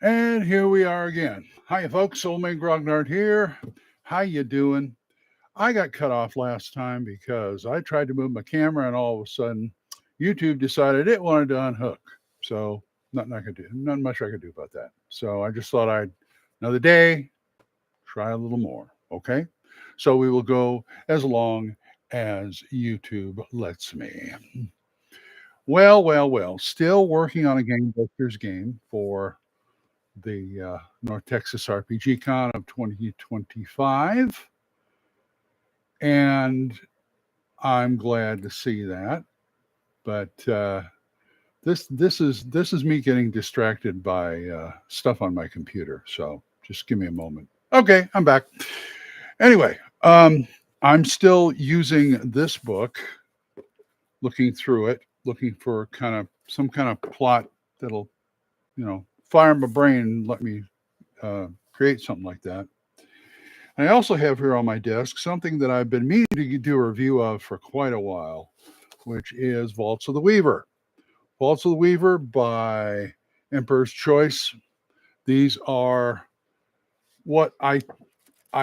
And here we are again. Hi, folks. Old Man Grognard here. How you doing? I got cut off last time because I tried to move my camera, and all of a sudden, YouTube decided it wanted to unhook. So nothing I could do. Nothing much I could do about that. So I just thought I'd another day try a little more. Okay. So we will go as long as YouTube lets me. Well. Still working on a Game Busters game for the North Texas RPG Con of 2025, and I'm glad to see that. But this is me getting distracted by stuff on my computer. So just give me a moment. Okay, I'm back. Anyway, I'm still using this book, looking through it, looking for kind of some kind of plot that'll fire my brain and let me create something like that. I also have here on my desk something that I've been meaning to do a review of for quite a while, which is Vaults of the Weaver. Vaults of the Weaver by Emperor's Choice. These are what I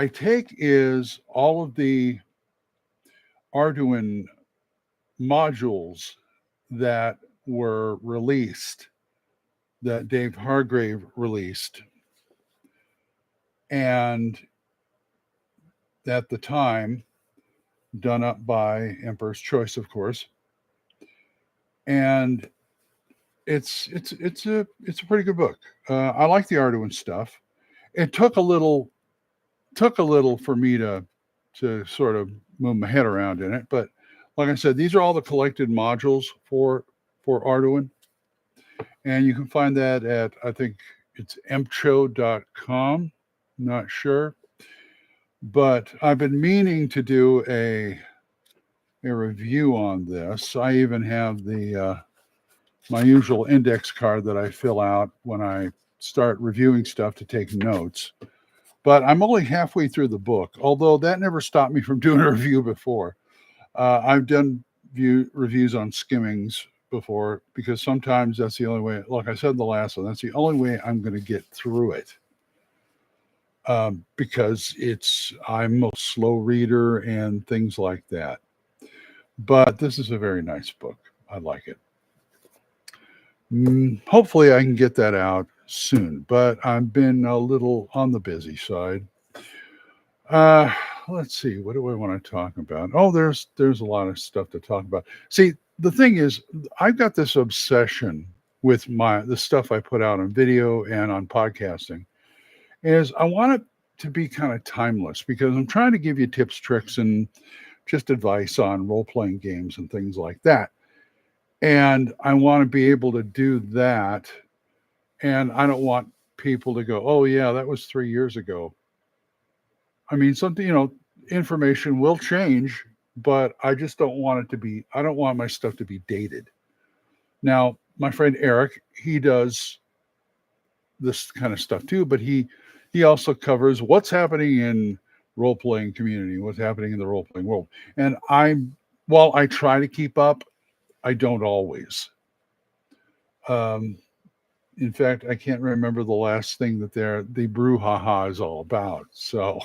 take is all of the Arduino modules that were released, that Dave Hargrave released, and at the time done up by Emperor's Choice, of course, and it's a pretty good book. I like the Arduino stuff. It took a little for me to sort of move my head around in it, but like I said, these are all the collected modules for Arduino, and you can find that at, I think it's empcho.com. Not sure, but I've been meaning to do a review on this. I even have the my usual index card that I fill out when I start reviewing stuff to take notes. But I'm only halfway through the book, although that never stopped me from doing a review before. I've done reviews on skimmings before because sometimes that's the only way, like I said in the last one, that's the only way I'm going to get through it. Because I'm a slow reader and things like that. But this is a very nice book. I like it. Hopefully, I can get that out soon, but I've been a little on the busy side. Uh, let's see. What do I want to talk about? Oh, there's a lot of stuff to talk about. See, the thing is, I've got this obsession with the stuff I put out on video and on podcasting. Is I want it to be kind of timeless because I'm trying to give you tips, tricks, and just advice on role playing games and things like that. And I want to be able to do that. And I don't want people to go, oh, yeah, that was 3 years ago. I mean, something, information will change, but I just don't want it to be, I don't want my stuff to be dated. Now, my friend Eric, he does this kind of stuff too, but he also covers what's happening in role playing community, what's happening in the role playing world. And while I try to keep up, I don't always. Um, in fact, I can't remember the last thing that the brouhaha is all about. So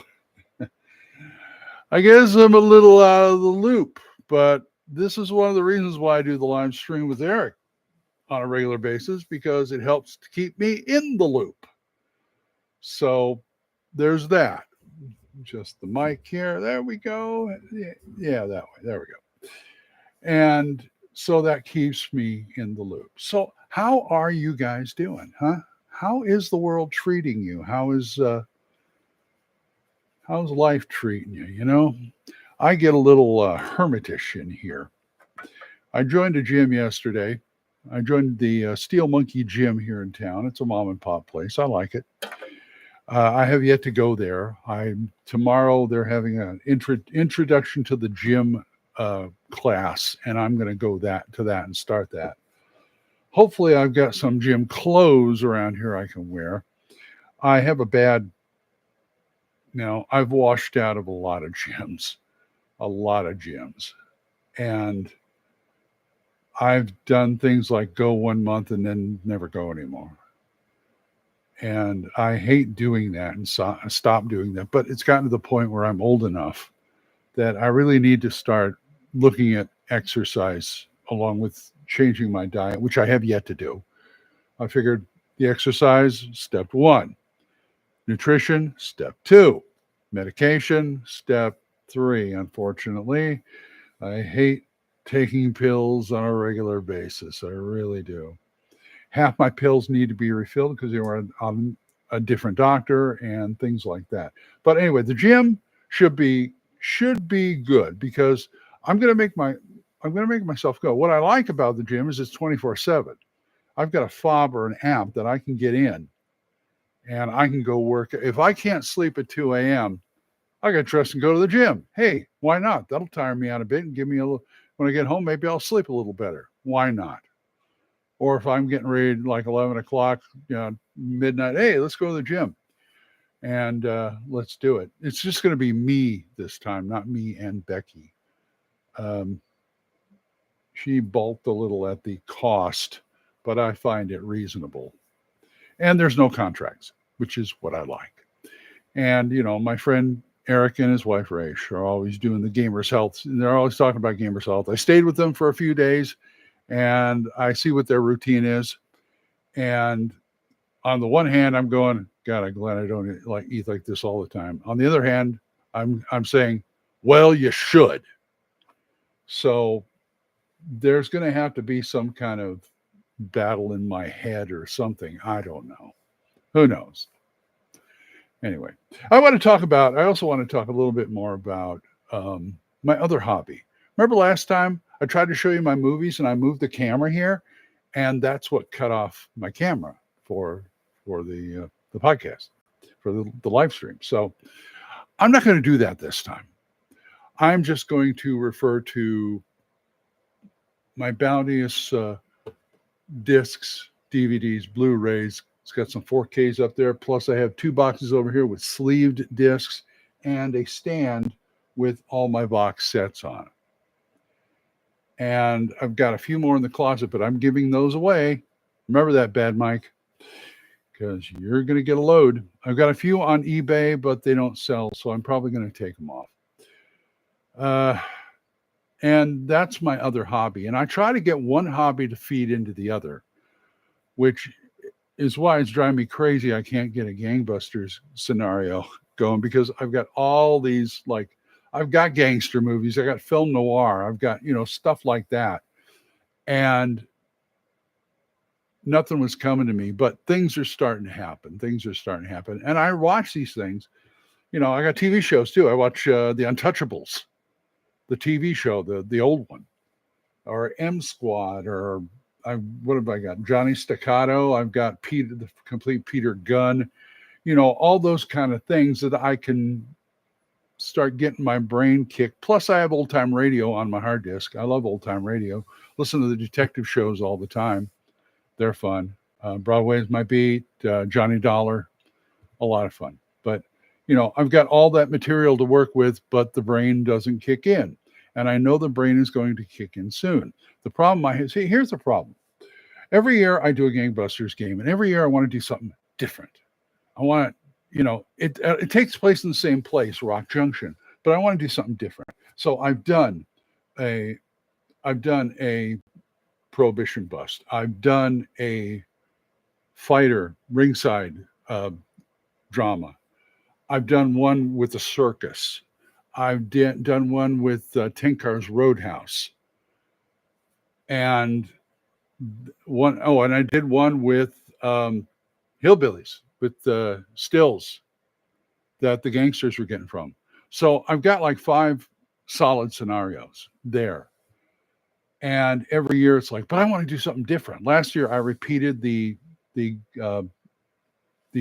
I guess I'm a little out of the loop, but this is one of the reasons why I do the live stream with Eric on a regular basis because it helps to keep me in the loop. So there's that. Just the mic here. There we go. Yeah, that way. There we go. And so that keeps me in the loop. So how are you guys doing, huh? How is the world treating you? How's life treating you? I get a little hermitish in here. I joined a gym yesterday. I joined the Steel Monkey Gym here in town. It's a mom and pop place. I like it. I have yet to go there. Tomorrow they're having an introduction to the gym class, and I'm going to go to that and start that. Hopefully, I've got some gym clothes around here I can wear. I have a bad, I've washed out of a lot of gyms, and I've done things like go 1 month and then never go anymore. And I hate doing that and stop doing that. But it's gotten to the point where I'm old enough that I really need to start looking at exercise along with changing my diet, which I have yet to do. I figured the exercise, step one, nutrition, step two, medication, step three. Unfortunately, I hate taking pills on a regular basis. I really do. Half my pills need to be refilled because they were on a different doctor and things like that. But anyway, the gym should be good because I'm going to make my I'm going to make myself go. What I like about the gym is it's 24/7. I've got a fob or an app that I can get in and I can go work. If I can't sleep at 2 a.m., I got to dress and go to the gym. Hey, why not? That'll tire me out a bit and give me a little. When I get home, maybe I'll sleep a little better. Why not? Or if I'm getting ready like 11 o'clock, midnight, hey, let's go to the gym and let's do it. It's just going to be me this time, not me and Becky. Um, she balked a little at the cost, but I find it reasonable. And there's no contracts, which is what I like. And, my friend Eric and his wife Raish are always doing the Gamers Health. And they're always talking about Gamers Health. I stayed with them for a few days and I see what their routine is. And on the one hand, I'm going, God, I'm glad I don't eat like this all the time. On the other hand, I'm saying, well, you should. So there's going to have to be some kind of battle in my head or something. I don't know. Who knows? Anyway, I also want to talk a little bit more about my other hobby. Remember last time I tried to show you my movies and I moved the camera here, and that's what cut off my camera for the podcast, for the live stream. So I'm not going to do that this time. I'm just going to refer to my bounteous discs, DVDs, Blu-rays. It's got some 4Ks up there. Plus, I have two boxes over here with sleeved discs and a stand with all my box sets on. And I've got a few more in the closet, but I'm giving those away. Remember that, Bad Mike, because you're going to get a load. I've got a few on eBay, but they don't sell, so I'm probably going to take them off. And that's my other hobby. And I try to get one hobby to feed into the other, which is why it's driving me crazy. I can't get a gangbusters scenario going because I've got all these, I've got gangster movies, I got film noir, I've got, stuff like that. And nothing was coming to me, but things are starting to happen. And I watch these things. I got TV shows too. I watch The Untouchables, the TV show, the old one, or M Squad, or what have I got? Johnny Staccato. I've got Peter, the complete Peter Gunn. All those kind of things that I can start getting my brain kicked. Plus, I have old time radio on my hard disk. I love old time radio. Listen to the detective shows all the time. They're fun. Broadway's my beat. Johnny Dollar, a lot of fun. But I've got all that material to work with, but the brain doesn't kick in. And I know the brain is going to kick in soon. The problem here's the problem. Every year I do a gangbusters game, and every year I want to do something different. I want to, it takes place in the same place, Rock Junction, but I want to do something different. So I've done a prohibition bust. I've done a fighter ringside drama. I've done one with a circus. I've done one with Tenkar's Roadhouse, and and I did one with hillbillies with the stills that the gangsters were getting from. So I've got like 5 solid scenarios there. And every year it's like, but I want to do something different. Last year I repeated the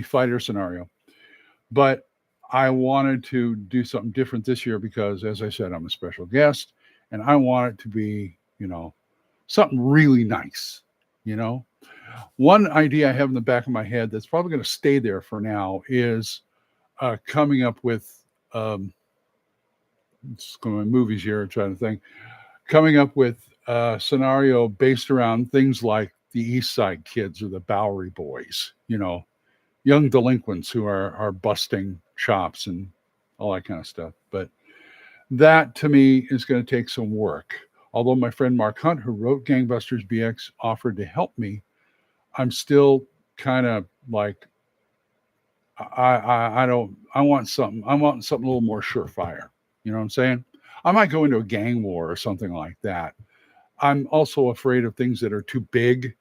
fighter scenario, but I wanted to do something different this year because, as I said, I'm a special guest, and I want it to be, something really nice. One idea I have in the back of my head that's probably going to stay there for now is coming up with it's going to movies here. I'm trying to think. Coming up with a scenario based around things like the East Side Kids or the Bowery Boys, young delinquents who are busting chops and all that kind of stuff. But that to me is going to take some work. Although my friend Mark Hunt, who wrote Gangbusters BX, offered to help me, I'm still kind of like I don't I want something a little more surefire. You know what I'm saying? I might go into a gang war or something like that. I'm also afraid of things that are too big.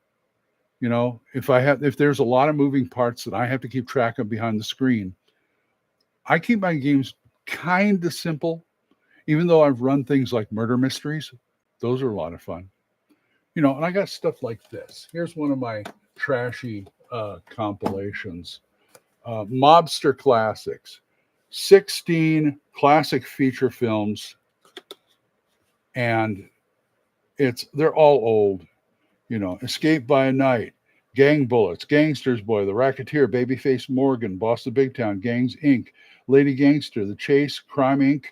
You know, if there's a lot of moving parts that I have to keep track of behind the screen, I keep my games kind of simple. Even though I've run things like murder mysteries, those are a lot of fun. You know, and I got stuff like this. Here's one of my trashy compilations, Mobster Classics, 16 classic feature films, and they're all old. You know, Escape by Night, Gang Bullets, Gangster's Boy, The Racketeer, Babyface Morgan, Boss of Big Town, Gangs Inc., Lady Gangster, The Chase, Crime Inc.,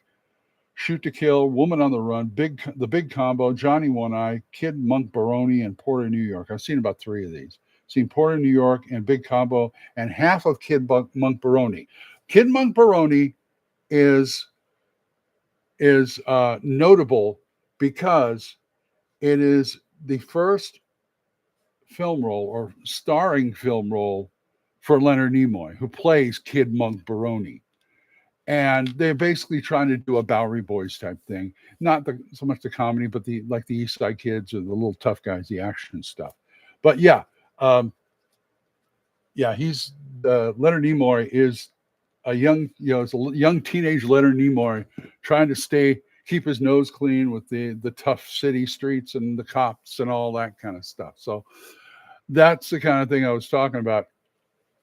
Shoot to Kill, Woman on the Run, The Big Combo, Johnny One Eye, Kid Monk Baroni, and Porter, New York. I've seen about three of these. Seen Porter, New York, and Big Combo, and half of Kid Monk Baroni. Kid Monk Baroni is notable because it is the first film role or starring film role for Leonard Nimoy, who plays Kid Monk Baroni. And they're basically trying to do a Bowery Boys type thing, not so much the comedy, but the like the East Side Kids or the little tough guys, the action stuff. But yeah, he's Leonard Nimoy is a young, it's a young teenage Leonard Nimoy trying to keep his nose clean with the tough city streets and the cops and all that kind of stuff. So that's the kind of thing I was talking about.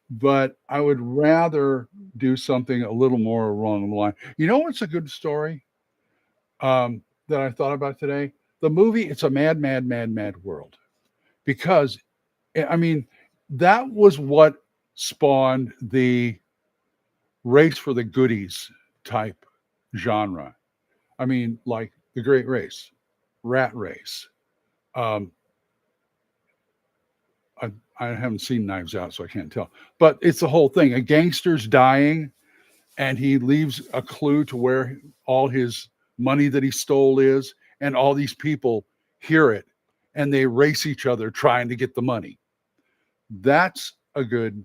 But I would rather do something a little more along the line. You know what's a good story that I thought about today? The movie It's a Mad, Mad, Mad, Mad World. Because, I mean, that was what spawned the race for the goodies type genre. I mean, like The Great Race, Rat Race. Um, I haven't seen Knives Out, so I can't tell. But it's the whole thing. A gangster's dying, and he leaves a clue to where all his money that he stole is, and all these people hear it, and they race each other trying to get the money. That's a good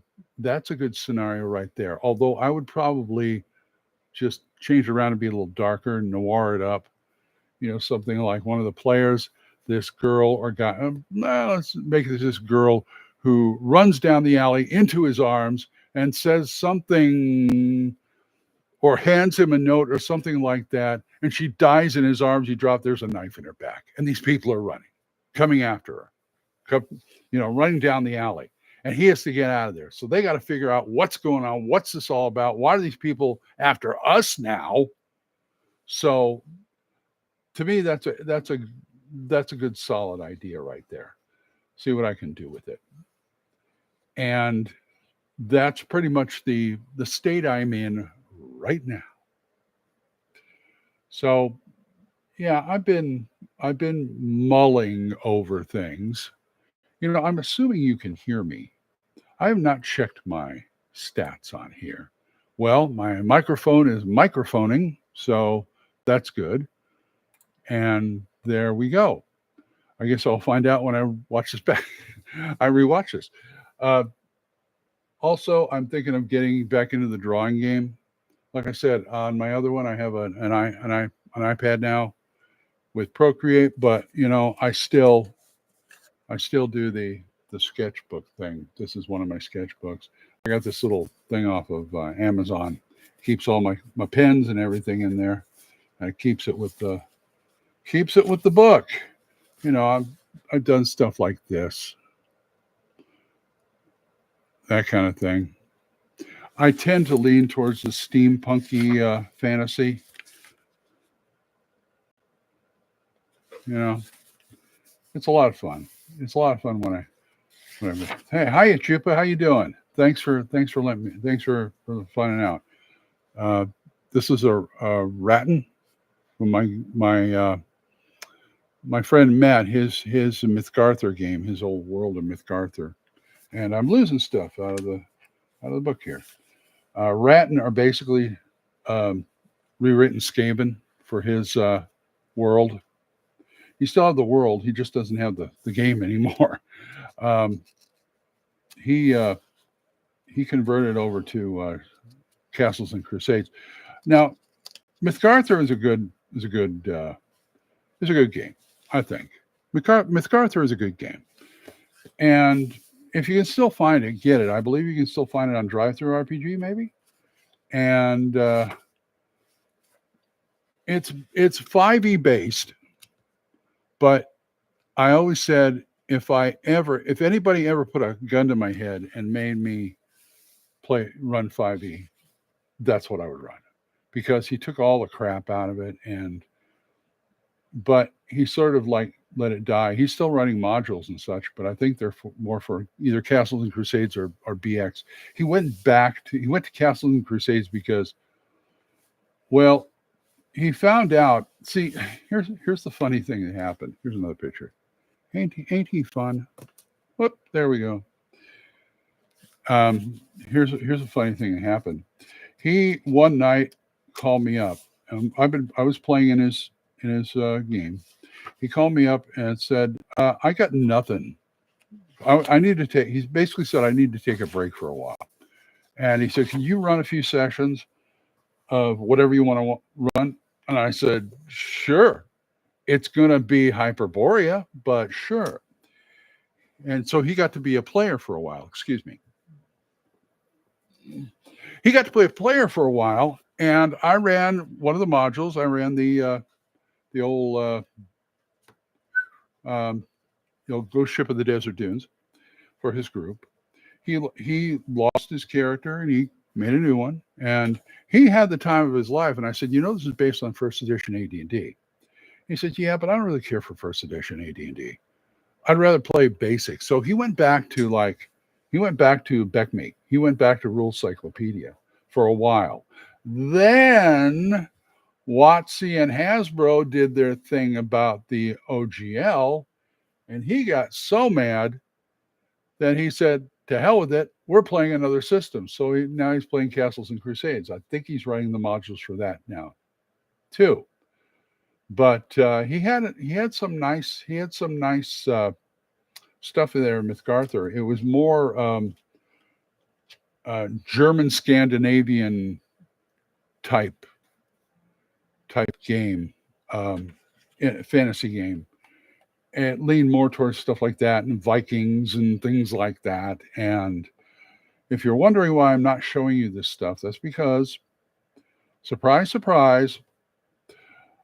scenario right there. Although I would probably just change it around and be a little darker, noir it up. You know, something like one of the players, this girl or guy. Let's make this girl who runs down the alley into his arms and says something or hands him a note or something like that, and she dies in his arms. He drops. There's a knife in her back, and these people are running, coming after her, running down the alley, and he has to get out of there. So they got to figure out what's going on. What's this all about? Why are these people after us now? So to me, that's a good solid idea right there. See what I can do with it. And that's pretty much the state I'm in right now. So yeah, I've been mulling over things. You know, I'm assuming you can hear me. I have not checked my stats on here. Well, my microphone is microphoning, so that's good. And there we go. I guess I'll find out when I watch this back. I rewatch this. Uh, Also, I'm thinking of getting back into the drawing game. Like I said, on my other one, I have an iPad now with Procreate, but I still do the sketchbook thing. This is one of my sketchbooks. I got this little thing off of Amazon. Keeps all my pens and everything in there. And it keeps it with the book. I've done stuff like this, that kind of thing. I tend to lean towards the steampunky fantasy. You know, it's a lot of fun. It's a lot of fun when I. Hey, hiya, Chupa. How you doing? Thanks for finding out. Uh, this is a Ratton from my friend Matt. His Mythgarther game, his old world of Mythgarther, and I'm losing stuff out of the book here. Ratton are basically um, rewritten Skaven for his world. He still has the world. He just doesn't have the game anymore. Um, he he converted over to Castles and Crusades. Now, Mythgartha is a good is a good game, I think. Mythgartha is a good game, and if you can still find it, get it. I believe you can still find it on Drive Through RPG, maybe. And it's 5e based, but I always said if anybody ever put a gun to my head and made me run 5e, that's what I would run, because he took all the crap out of it, but he sort of like let it die. He's still running modules and such, but I think they're more for either Castles and Crusades or BX. He went to Castles and Crusades because, well, he found out. See, here's the funny thing that happened. Here's another picture. Ain't he fun? Whoop, there we go. Here's a funny thing that happened. He one night called me up. I was playing in his game. He called me up and said, "I got nothing. I need to take." He basically said, "I need to take a break for a while." And he said, "Can you run a few sessions of whatever you want to run?" And I said, "Sure." It's going to be Hyperborea, but sure. And so he got to be a player for a while. Excuse me. He got to play a player for a while, and I ran one of the modules. I ran the old Ghost Ship of the Desert Dunes for his group. He lost his character and he made a new one, and he had the time of his life. And I said, this is based on first edition AD&D. He said, "Yeah, but I don't really care for first edition AD&D. I'd rather play basics." So he went back to Beckmate. He went back to Rule Cyclopedia for a while. Then WotC and Hasbro did their thing about the OGL, and he got so mad that he said, "To hell with it. We're playing another system." So now he's playing Castles and Crusades. I think he's writing the modules for that now, too. But he had some nice stuff in there in Mythgartha. It was more German Scandinavian type game, fantasy game. And it leaned more towards stuff like that and Vikings and things like that. And if you're wondering why I'm not showing you this stuff, that's because, surprise, surprise,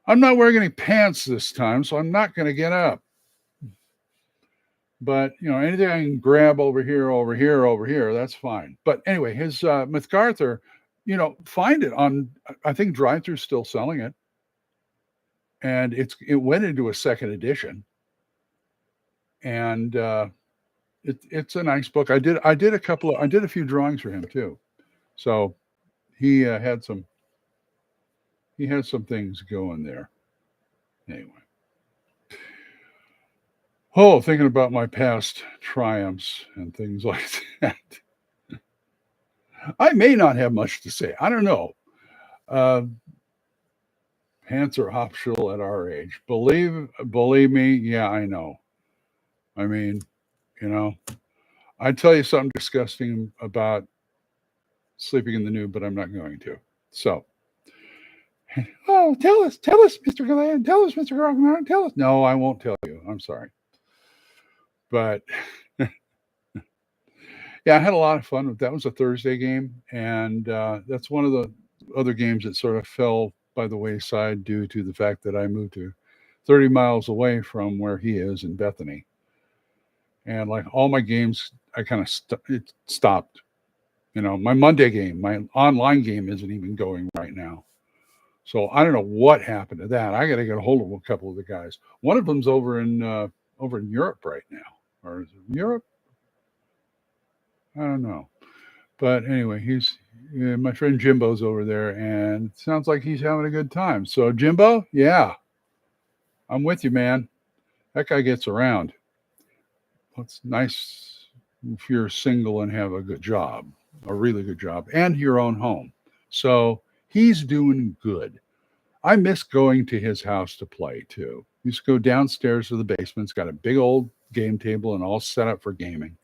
I'm not wearing any pants this time, so I'm not going to get up. But anything I can grab over here, that's fine. But anyway, his Mythgartha, find it on. I think Drive-Thru's still selling it, and it went into a second edition, and it's a nice book. I did a few drawings for him too, so he had some things going there. Anyway. Oh, thinking about my past triumphs and things like that. I may not have much to say. I don't know. Pants are optional at our age. Believe me, yeah, I know. I mean, I'd tell you something disgusting about sleeping in the nude, but I'm not going to. So, tell us, Mr. Galland, tell us, Mr. Grognard, tell us. No, I won't tell you. I'm sorry. But yeah, I had a lot of fun. That was a Thursday game, and that's one of the other games that sort of fell by the wayside due to the fact that I moved to 30 miles away from where he is in Bethany. And like all my games, I kind of it stopped. My Monday game, my online game isn't even going right now. So I don't know what happened to that. I got to get a hold of a couple of the guys. One of them's over in Europe right now, or is it Europe? I don't know. But anyway, my friend Jimbo's over there, and it sounds like he's having a good time. So Jimbo, yeah, I'm with you, man. That guy gets around. It's nice if you're single and have a good job. a really good job, and your own home. So he's doing good. I miss going to his house to play too. He used to go downstairs to the basement. It's got a big old game table and all set up for gaming.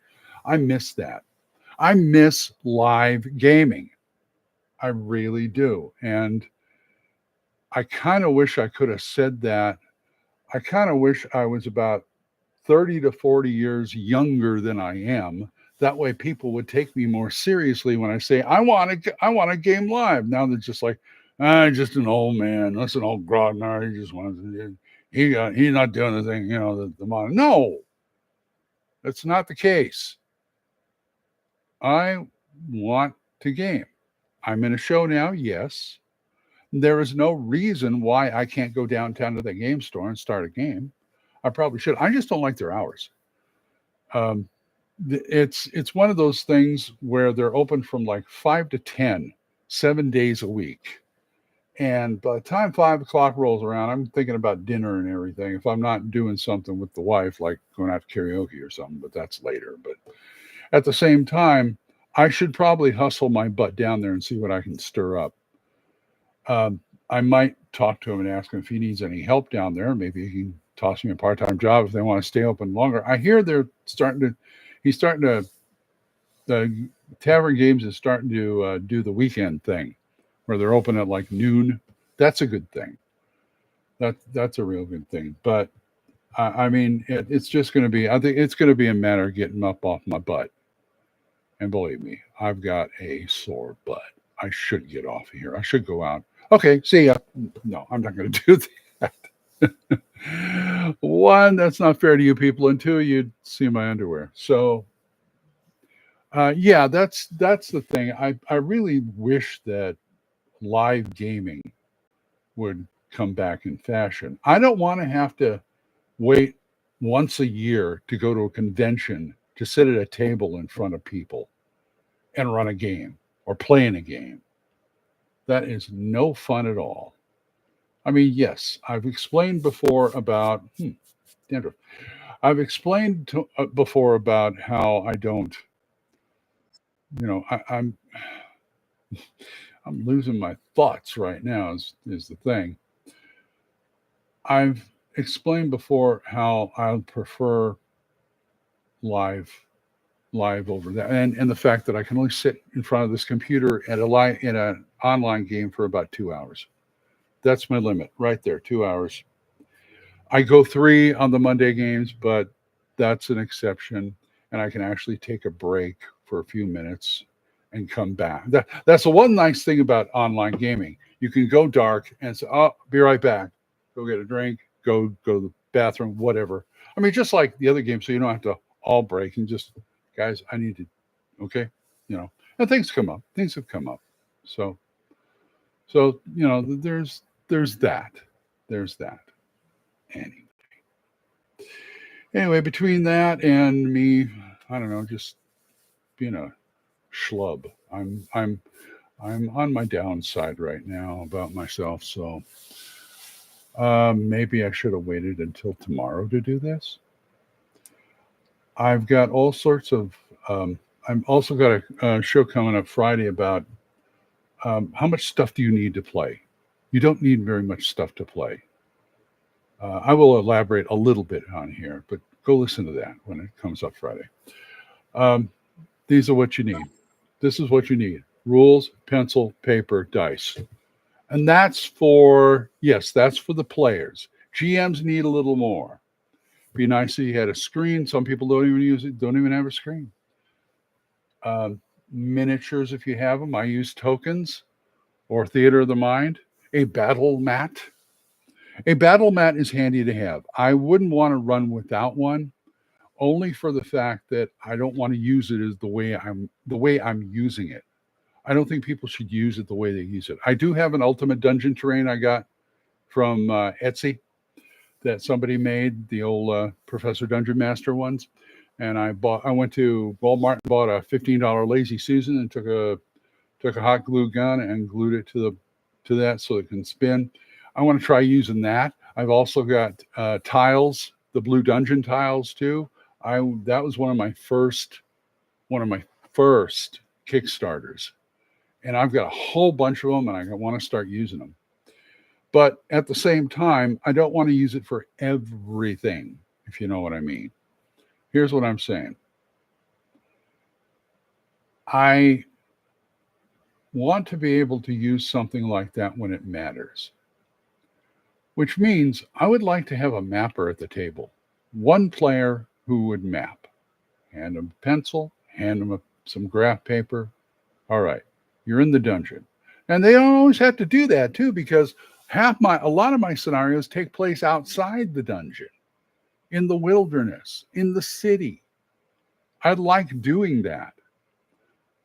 I miss that. I miss live gaming. I really do. And I kind of wish I could have said that. I kind of wish I was about 30 to 40 years younger than I am. That way people would take me more seriously when I say I want a game live. Now they're just like, just an old man. That's an old grognard. He just wants to, he's not doing the thing, the modern. No, that's not the case. I want to game. I'm in a show now, yes. There is no reason why I can't go downtown to the game store and start a game. I probably should. I just don't like their hours. Um, it's one of those things where they're open from like 5 to 10, 7 days a week. And by the time 5 o'clock rolls around, I'm thinking about dinner and everything. If I'm not doing something with the wife, like going out to karaoke or something, but that's later. But at the same time, I should probably hustle my butt down there and see what I can stir up. I might talk to him and ask him if he needs any help down there. Maybe he can toss me a part-time job if they want to stay open longer. I hear he's starting to, the Tavern Games is starting to do the weekend thing where they're open at like noon. That's a good thing. That's a real good thing. But I mean, it's just going to be, I think it's going to be a matter of getting up off my butt. And believe me, I've got a sore butt. I should get off of here. I should go out. Okay, see ya. No, I'm not going to do that. One, that's not fair to you people, and two, you'd see my underwear. So, yeah, that's the thing. I really wish that live gaming would come back in fashion. I don't want to have to wait once a year to go to a convention to sit at a table in front of people and run a game or play in a game. That is no fun at all. I mean, yes, I've explained before about dandruff. I've explained before about how I don't, I'm losing my thoughts right now. Is the thing. I've explained before how I prefer live live over that, and the fact that I can only sit in front of this computer at a live in an online game for about 2 hours. That's my limit right there. 2 hours. I go three on the Monday games, but that's an exception, and I can actually take a break for a few minutes and come back. That's the one nice thing about online gaming. You can go dark and say, "Oh, be right back." Go get a drink. Go to the bathroom. Whatever. I mean, just like the other games, so you don't have to all break and just, guys, I need to. Okay, and things come up. Things have come up. So there's that. There's that. Anyway. Anyway, between that and me, I don't know, just being a schlub. I'm on my downside right now about myself. So maybe I should have waited until tomorrow to do this. I've got all sorts of. I've also got a show coming up Friday about how much stuff do you need to play. You don't need very much stuff to play. I will elaborate a little bit on here, but go listen to that when it comes up Friday. Um, these are what you need. This is what you need: rules, pencil, paper, dice. And that's for the players. GMs need a little more. Be nice if you had a screen. Some people don't even use it, don't even have a screen. Miniatures, if you have them. I use tokens or theater of the mind. A battle mat. A battle mat is handy to have. I wouldn't want to run without one, only for the fact that I don't want to use it as the way I'm using it. I don't think people should use it the way they use it. I do have an ultimate dungeon terrain I got from Etsy that somebody made, the old Professor Dungeon Master ones, and I went to Walmart and bought a $15 Lazy Susan and took a hot glue gun and glued it to that so it can spin. I want to try using that. I've also got tiles, the blue dungeon tiles too. That was one of my first Kickstarters, and I've got a whole bunch of them, and I want to start using them. But at the same time, I don't want to use it for everything, if you know what I mean. Here's what I'm saying. I want to be able to use something like that when it matters, which means I would like to have a mapper at the table, one player who would map. Hand him a pencil, hand him some graph paper. All right, you're in the dungeon. And they don't always have to do that too, because a lot of my scenarios take place outside the dungeon, in the wilderness, in the city. I like doing that.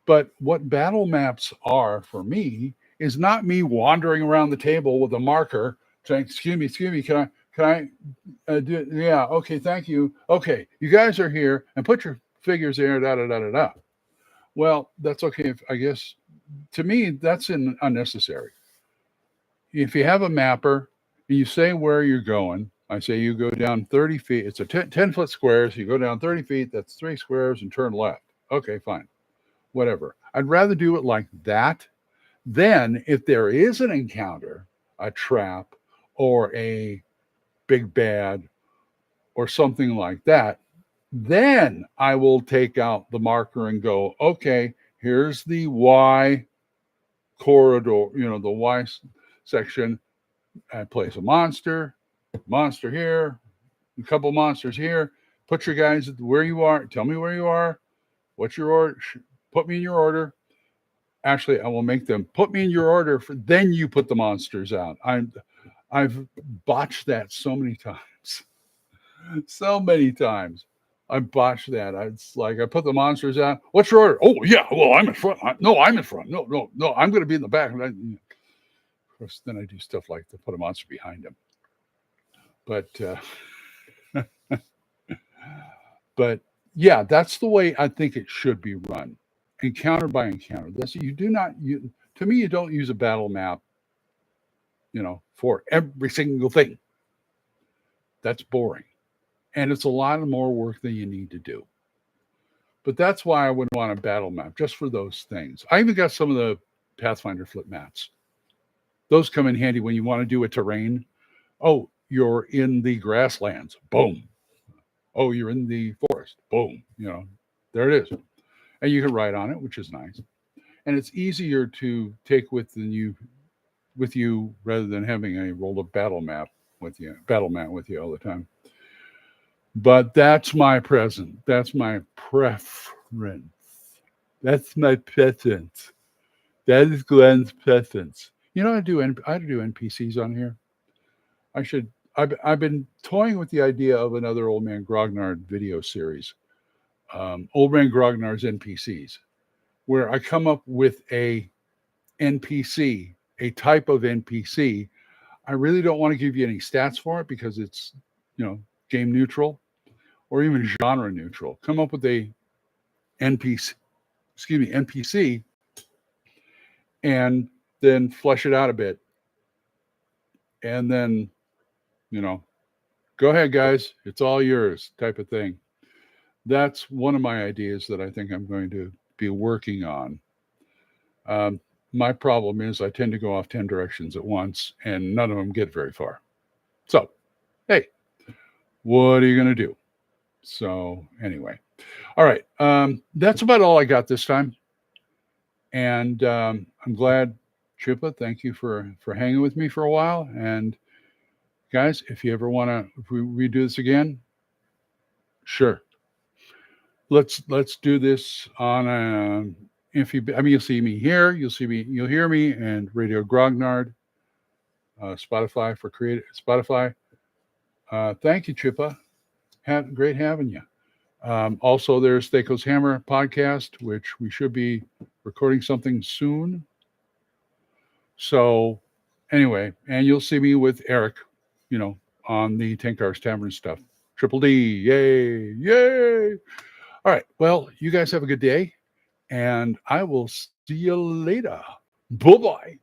But what battle maps are for me is not me wandering around the table with a marker saying, excuse me, can I do it? Yeah, okay, thank you. Okay, you guys are here and put your figures there, da da da da da. Well, that's okay. I guess to me, that's unnecessary. If you have a mapper and you say where you're going, I say you go down 30 feet. It's a 10-foot square. So you go down 30 feet. That's 3 squares and turn left. Okay, fine. Whatever. I'd rather do it like that. Then, if there is an encounter, a trap, or a big bad, or something like that, then I will take out the marker and go, okay, here's the Y corridor, the Y section. I place a monster here, a couple monsters here. Put your guys where you are. Tell me where you are. What's your order? Put me in your order. Actually, I will make them put me in your order. Then you put the monsters out. I've botched that so many times. So many times. I botched that. It's like I put the monsters out. What's your order? Oh, yeah. Well, I'm in front. No, I'm in front. No. I'm going to be in the back. Of course, then I do stuff like to put a monster behind him. But yeah, that's the way I think it should be run, encounter by encounter. That's you do not. To me, you don't use a battle map, for every single thing. That's boring, and it's a lot more work than you need to do. But that's why I would want a battle map just for those things. I even got some of the Pathfinder flip maps. Those come in handy when you want to do a terrain. Oh, you're in the grasslands. Boom. Oh, you're in the forest. Boom. There it is. And you can write on it, which is nice. And it's easier to take with you rather than having a rolled up battle mat with you all the time. But that's my present. That's my preference. That's my present. That is Glenn's presence. I do NPCs on here. I've been toying with the idea of another Old Man Grognard video series, Old Man Grognard's NPCs, where I come up with a NPC, a type of NPC. I really don't want to give you any stats for it because it's, game neutral or even genre neutral. Come up with a NPC, and then flesh it out a bit. And then, go ahead, guys, it's all yours type of thing. That's one of my ideas that I think I'm going to be working on. My problem is I tend to go off 10 directions at once, and none of them get very far. So, hey, what are you going to do? So, anyway. All right. That's about all I got this time. And I'm glad, Chupa, thank you for hanging with me for a while. And guys, if you ever want to redo this again, sure. Let's do this on you'll see me here, you'll hear me and Radio Grognard, Spotify for creative Spotify. Thank you, Chippa. Great having you. Also, there's Thaco's Hammer podcast, which we should be recording something soon. So anyway, and you'll see me with Eric, on the Tenkar's Tavern stuff. Triple D, yay. All right. Well, you guys have a good day, and I will see you later. Bye-bye.